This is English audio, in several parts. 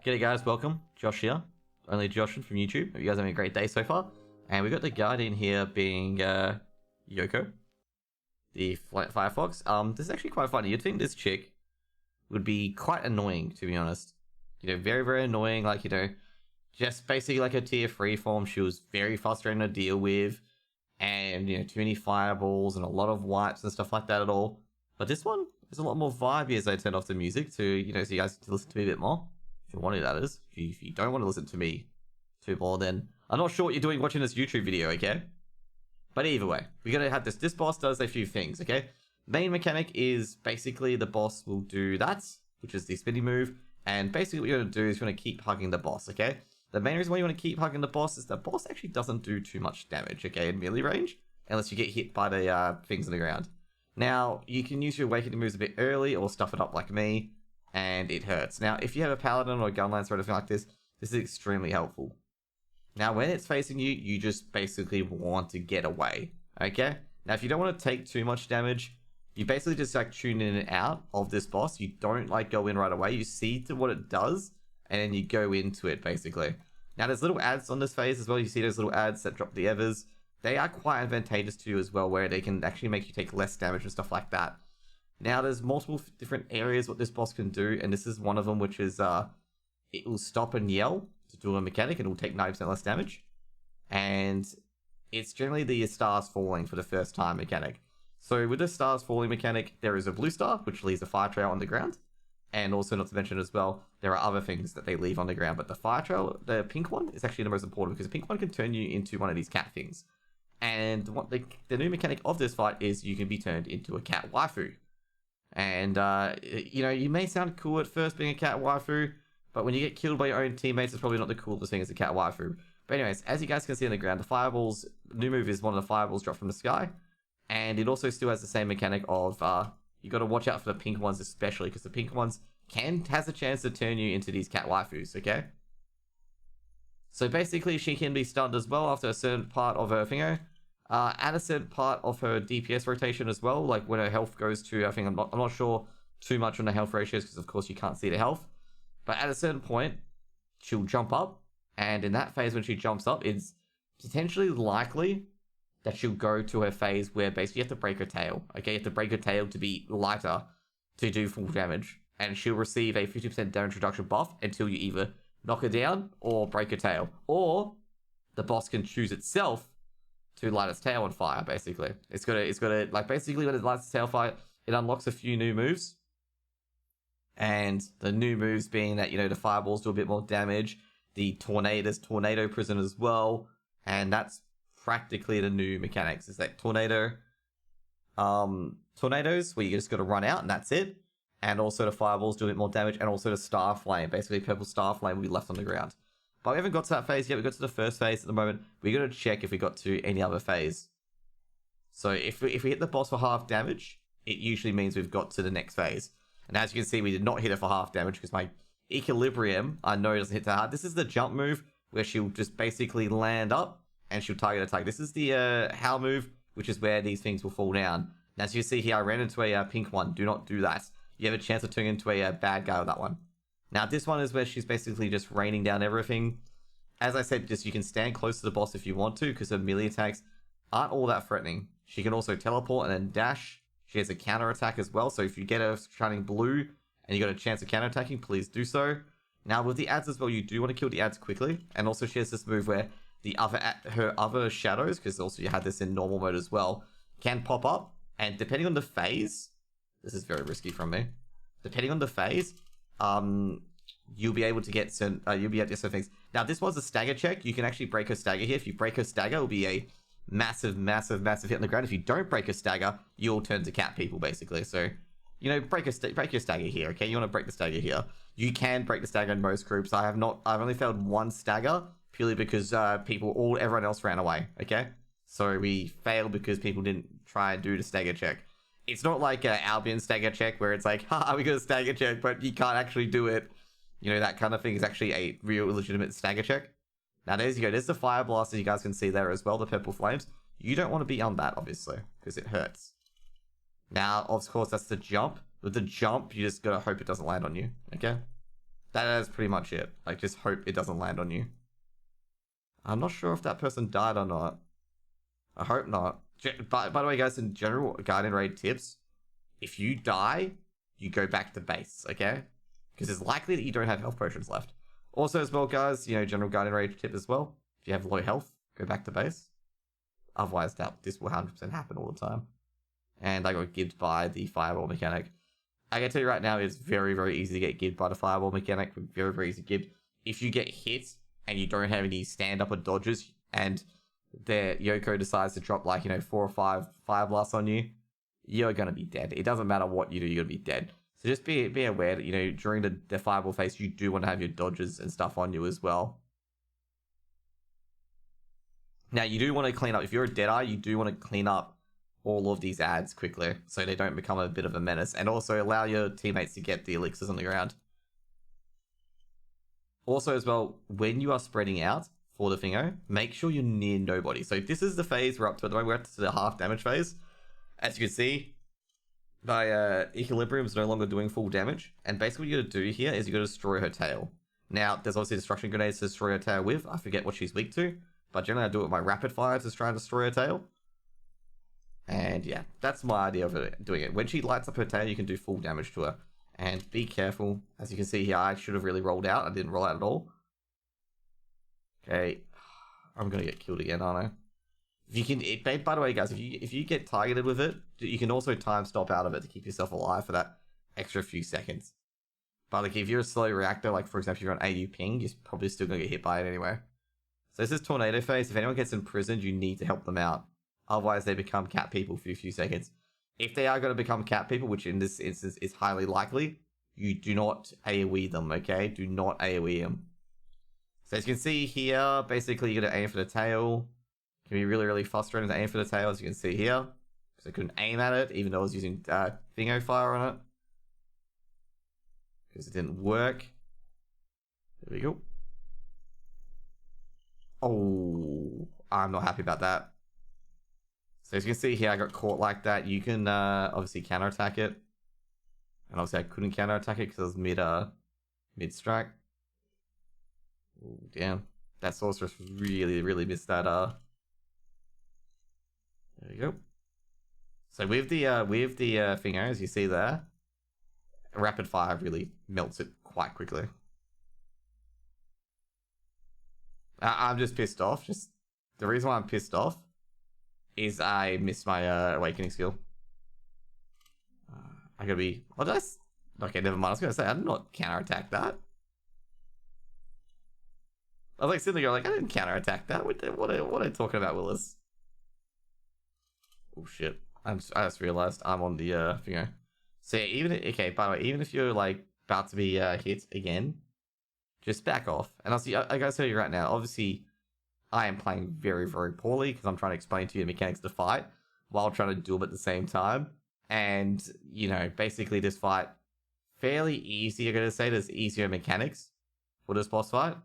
G'day guys, welcome. Josh here. Only Joshin from YouTube. Hope you guys are having a great day so far. And we got the Guardian here being Yoko, the Firefox. This is actually quite funny. You'd think this chick would be quite annoying, to be honest. Very, very annoying. Like, just basically like a tier 3 form. She was very frustrating to deal with. And, too many fireballs and a lot of wipes and stuff like that at all. But this one is a lot more vibey as I turn off the music to, so you guys can listen to me a bit more. If you want to, that is. If you don't want to listen to me too more, then I'm not sure what you're doing watching this YouTube video, okay? But either way, we're going to have this. This boss does a few things, okay? Main mechanic is basically the boss will do that, which is the spinning move. And basically what you're going to do is you're going to keep hugging the boss, okay? The main reason why you want to keep hugging the boss is the boss actually doesn't do too much damage, okay, in melee range. Unless you get hit by the things on the ground. Now, you can use your awakening moves a bit early or stuff it up like me. And it hurts. Now, if you have a paladin or a gunlance or anything like this, this is extremely helpful. Now, when it's facing you, you just basically want to get away, okay? Now, if you don't want to take too much damage, you basically just like tune in and out of this boss. You don't like go in right away. You see to what it does, and then you go into it, basically. Now, there's little ads on this phase as well. You see those little ads that drop the evers. They are quite advantageous to you as well, where they can actually make you take less damage and stuff like that. Now, there's multiple different areas what this boss can do, and this is one of them, which is, it will stop and yell to do a mechanic, and it will take 90% less damage. And it's generally the stars falling for the first time mechanic. So with the stars falling mechanic, there is a blue star, which leaves a fire trail on the ground. And also, not to mention as well, there are other things that they leave on the ground. But the fire trail, the pink one, is actually the most important, because the pink one can turn you into one of these cat things. And what the new mechanic of this fight is you can be turned into a cat waifu. And, you may sound cool at first being a cat waifu, but when you get killed by your own teammates, it's probably not the coolest thing as a cat waifu. But anyways, as you guys can see on the ground, the fireballs, new move is one of the fireballs drop from the sky. And it also still has the same mechanic of, you got to watch out for the pink ones especially, because the pink ones has a chance to turn you into these cat waifus, okay? So basically, she can be stunned as well after a certain part of her finger. At a certain part of her DPS rotation as well, like when her health goes to, I think I'm not sure too much on the health ratios, because of course you can't see the health. But at a certain point, she'll jump up, and in that phase when she jumps up, it's potentially likely that she'll go to her phase where basically you have to break her tail. Okay, you have to break her tail to be lighter to do full damage, and she'll receive a 50% damage reduction buff until you either knock her down or break her tail, or the boss can choose itself to light its tail on fire, basically. It's got to, like, basically when it lights its tail fire, it unlocks a few new moves. And the new moves being that, the fireballs do a bit more damage. The tornado prison as well. And that's practically the new mechanics. Is that tornadoes, where you just got to run out and that's it. And also the fireballs do a bit more damage. And also the star flame. Basically, purple star flame will be left on the ground. But we haven't got to that phase yet. We got to the first phase at the moment. We're going to check if we got to any other phase. So if we hit the boss for half damage, it usually means we've got to the next phase. And as you can see, we did not hit it for half damage because my equilibrium, I know, doesn't hit that hard. This is the jump move where she'll just basically land up and she'll target attack. This is the howl move, which is where these things will fall down. And as you see here, I ran into a pink one. Do not do that. You have a chance of turning into a bad guy with that one. Now, this one is where she's basically just raining down everything. As I said, just you can stand close to the boss if you want to, because her melee attacks aren't all that threatening. She can also teleport and then dash. She has a counter attack as well, so if you get her shining blue and you got a chance of counter attacking, please do so. Now, with the ads as well, you do want to kill the ads quickly. And also she has this move where her other shadows, because also you had this in normal mode as well, can pop up. And depending on the phase, this is very risky from me. Depending on the phase, you'll be able to get certain things. Now, this was a stagger check. You can actually break her stagger here. If you break her stagger, it'll be a massive, massive, massive hit on the ground. If you don't break her stagger, you'll turn to cat people, basically. So, break your stagger here, okay? You want to break the stagger here. You can break the stagger in most groups. I've only failed one stagger, purely because everyone else ran away, okay? So we failed because people didn't try and do the stagger check. It's not like an Albion stagger check where it's like, we got a stagger check, but you can't actually do it. That kind of thing is actually a real legitimate stagger check. Now, there you go. There's the fire blast, as you guys can see there as well, the purple flames. You don't want to be on that, obviously, because it hurts. Now, of course, that's the jump. With the jump, you just gotta hope it doesn't land on you, okay? That is pretty much it. Like, just hope it doesn't land on you. I'm not sure if that person died or not. I hope not. By the way, guys, in general, Guardian Raid tips, if you die, you go back to base, okay? Because it's likely that you don't have health potions left. Also, as well, guys, general Guardian Raid tip as well. If you have low health, go back to base. Otherwise, this will 100% happen all the time. And I got gibbed by the fireball mechanic. I can tell you right now, it's very, very easy to get gibbed by the fireball mechanic. Very, very easy gibbed. If you get hit and you don't have any stand-up or dodges, and the Yoko decides to drop 4 or 5 fire blasts on you, you're gonna be dead. It doesn't matter what you do, you're gonna be dead. So just be aware that during the fireball phase, you do want to have your dodges and stuff on you as well. Now you do want to clean up. If you're a Deadeye, you do want to clean up all of these ads quickly so they don't become a bit of a menace, and also allow your teammates to get the elixirs on the ground. Also as well, when you are spreading out for the thingo, make sure you're near nobody. So this is the phase we're up to at the moment. We're up to the half damage phase. As you can see, my Equilibrium is no longer doing full damage, and basically what you gotta do here is you gotta destroy her tail. Now, there's obviously destruction grenades to destroy her tail with. I forget what she's weak to, but generally I do it with my rapid fire to try and destroy her tail. And yeah, that's my idea of doing it. When she lights up her tail, you can do full damage to her. And be careful. As you can see here, I should have really rolled out. I didn't roll out at all. Okay. I'm going to get killed again, aren't I? If you can, by the way, guys, if you get targeted with it, you can also time stop out of it to keep yourself alive for that extra few seconds. But like, if you're a slow reactor, like for example, you're on AU ping, you're probably still going to get hit by it anyway. So this is tornado phase. If anyone gets imprisoned, you need to help them out. Otherwise, they become cat people for a few seconds. If they are going to become cat people, which in this instance is highly likely, you do not AoE them, okay? Do not AoE them. So as you can see here, basically you're going to aim for the tail. It can be really, really frustrating to aim for the tail, as you can see here. Because I couldn't aim at it, even though I was using Thingo Fire on it. Because it didn't work. There we go. Oh, I'm not happy about that. So as you can see here, I got caught like that. You can obviously counterattack it. And obviously I couldn't counterattack it because I was mid-strike. Oh, damn. That sorceress really, really missed that. There you go. So with the finger, as you see there, rapid fire really melts it quite quickly. I'm just pissed off. Just the reason why I'm pissed off is I missed my awakening skill. I gotta be. What did I? Okay, never mind. I was gonna say I did not counterattack that. I was like sitting there going, I didn't counterattack that. What are you talking about, Willis? Oh shit! I just realized I'm on the finger. So yeah, by the way, even if you're like about to be hit again, just back off. And I gotta tell you right now, obviously, I am playing very, very poorly because I'm trying to explain to you the mechanics to fight while trying to do them at the same time. And, basically this fight, fairly easy, I'm going to say. There's easier mechanics for this boss fight.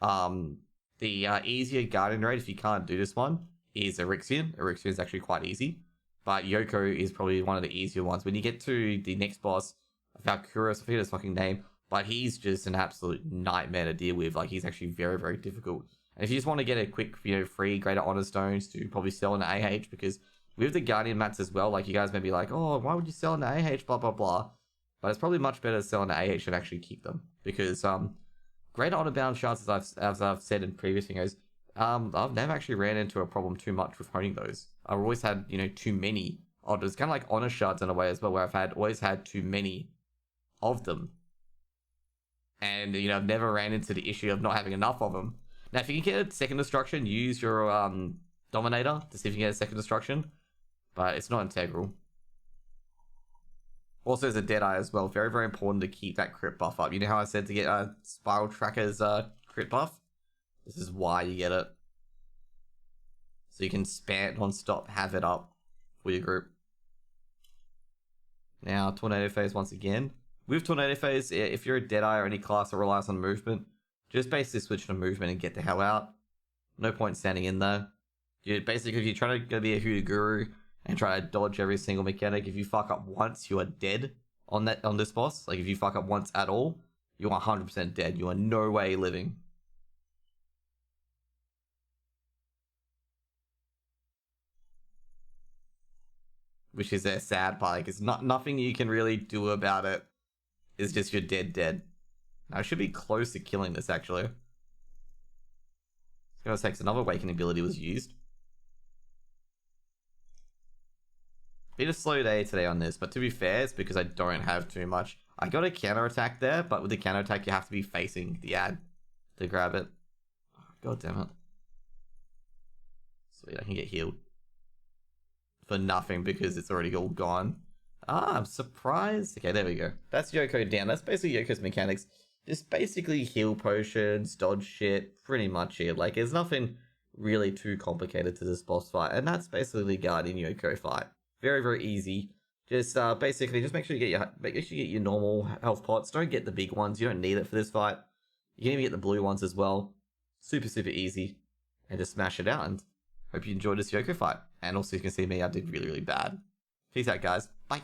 The easier Guardian Raid, if you can't do this one, is Eryxion. Eryxion is actually quite easy. But Yoko is probably one of the easier ones. When you get to the next boss, Valkyros, I forget his fucking name, but he's just an absolute nightmare to deal with. Like, he's actually very, very difficult. And if you just want to get a quick, free Greater Honor Stones to probably sell in AH, because with the Guardian mats as well, like, you guys may be like, oh, why would you sell in AH, blah, blah, blah. But it's probably much better to sell in AH than actually keep them. Because Greater Honor Bound Shards, as I've said in previous videos, I've never actually ran into a problem too much with honing those. I've always had, too many. It's kind of like Honor Shards in a way as well, where I've always had too many of them. And, I've never ran into the issue of not having enough of them. Now, if you can get a second destruction, use your Dominator to see if you can get a second destruction. But it's not integral. Also, as a Deadeye as well, very, very important to keep that crit buff up. You know how I said to get Spiral Tracker's crit buff? This is why you get it. So you can spam it non-stop, have it up for your group. Now, Tornado Phase once again. With Tornado Phase, if you're a Deadeye or any class that relies on movement, just basically switch to movement and get the hell out. No point standing in there. Basically, if you're trying to be a Hoodoo Guru and try to dodge every single mechanic, if you fuck up once, you are dead on this boss. Like, if you fuck up once at all, You are 100% dead. You are no way living. Which is a sad part, because nothing you can really do about it. It's just you're dead. Now, I should be close to killing this, actually. It's gonna take another awakening ability was used. Been a slow day today on this, but to be fair, it's because I don't have too much. I got a counterattack there, but with the counterattack, you have to be facing the ad to grab it. Oh, God damn it. Sweet, I can get healed. For nothing because it's already all gone. Ah, I'm surprised. Okay, there we go. That's Yoko down. That's basically Yoko's mechanics. Just basically heal potions, dodge shit, pretty much it. Like, there's nothing really too complicated to this boss fight. And that's basically the Guardian Yoko fight. Very, very easy. Just basically, just make sure you get your normal health pots. Don't get the big ones. You don't need it for this fight. You can even get the blue ones as well. Super, super easy. And just smash it out. And hope you enjoyed this Yoko fight. And also, you can see me, I did really, really bad. Peace out, guys. Bye.